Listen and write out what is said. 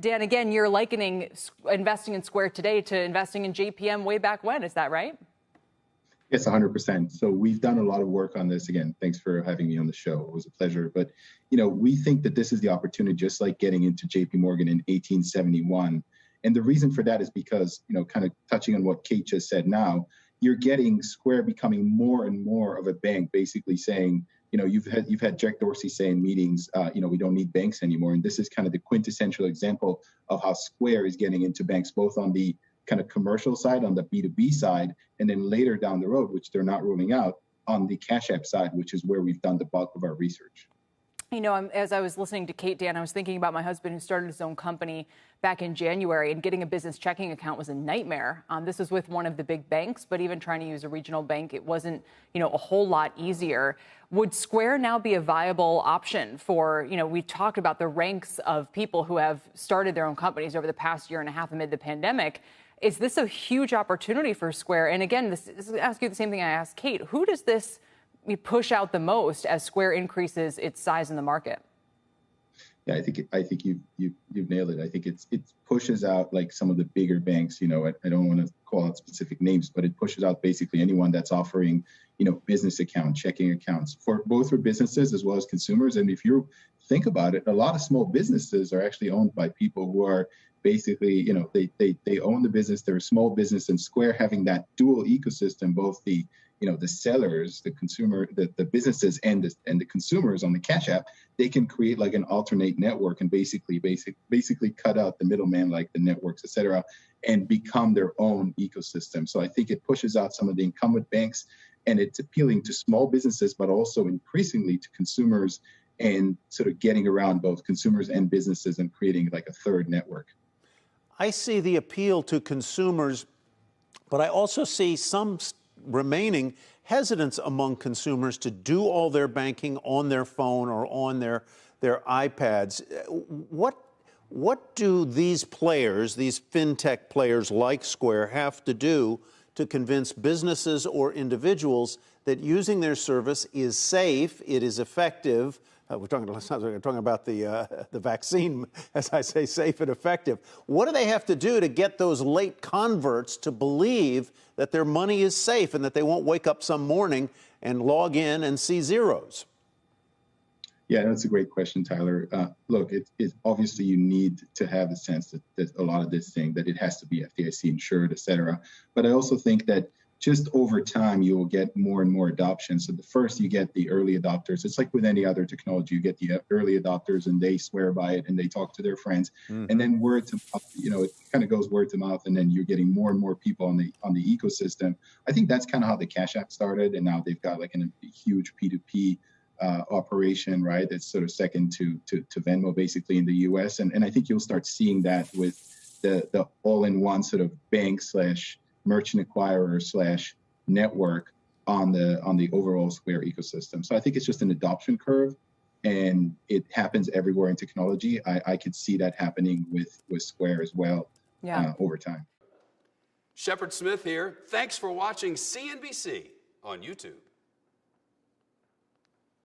Dan, again, you're likening investing in Square today to investing in JPM way back when. Is that right? Yes, 100%. So we've done a lot of work on this. Again, thanks for having me on the show. It was a pleasure. But, we think that this is the opportunity, just like getting into JP Morgan in 1871. And the reason for that is because, kind of touching on what Kate just said now, you're getting Square becoming more and more of a bank, basically saying, you've had Jack Dorsey say in meetings, we don't need banks anymore. And this is kind of the quintessential example of how Square is getting into banks, both on the kind of commercial side, on the B2B side, and then later down the road, which they're not ruling out, on the Cash App side, which is where we've done the bulk of our research. As I was listening to Kate, Dan, I was thinking about my husband who started his own company back in January, and getting a business checking account was a nightmare. This was with one of the big banks, but even trying to use a regional bank, it wasn't, a whole lot easier. Would Square now be a viable option for, we talked about the ranks of people who have started their own companies over the past year and a half amid the pandemic. Is this a huge opportunity for Square? And again, this is ask you the same thing I asked Kate. Who does this push out the most as Square increases its size in the market? Yeah, I think you've nailed it. I think it pushes out like some of the bigger banks. I don't want to call out specific names, but it pushes out basically anyone that's offering business account, checking accounts for businesses as well as consumers. And if you think about it, a lot of small businesses are actually owned by people who are basically, they own the business, they're a small business, and Square having that dual ecosystem, both the the sellers, the consumer, the businesses and the consumers on the Cash App, they can create like an alternate network and basically cut out the middleman, like the networks, et cetera, and become their own ecosystem. So I think it pushes out some of the incumbent banks, and it's appealing to small businesses, but also increasingly to consumers, and sort of getting around both consumers and businesses and creating like a third network. I see the appeal to consumers, but I also see some remaining hesitance among consumers to do all their banking on their phone or on their iPads. What do these players, these FinTech players like Square, have to do to convince businesses or individuals that using their service is safe, it is effective? We're talking about the vaccine, as I say, safe and effective. What do they have to do to get those late converts to believe that their money is safe and that they won't wake up some morning and log in and see zeros? Yeah, that's a great question, Tyler. Look, it's obviously you need to have the sense that a lot of this thing, that it has to be FDIC insured, et cetera. But I also think that just over time, you will get more and more adoption. So the first, you get the early adopters. It's like with any other technology, you get the early adopters and they swear by it and they talk to their friends. Mm-hmm. And then word to mouth, it kind of goes word to mouth, and then you're getting more and more people on the ecosystem. I think that's kind of how the Cash App started, and now they've got like a huge P2P operation, right? That's sort of second to Venmo basically in the US. And I think you'll start seeing that with the all-in-one sort of bank / merchant acquirer / network on the overall Square ecosystem. So I think it's just an adoption curve, and it happens everywhere in technology. I could see that happening with Square as well. Yeah. Over time. Shepard Smith here. Thanks for watching CNBC on YouTube.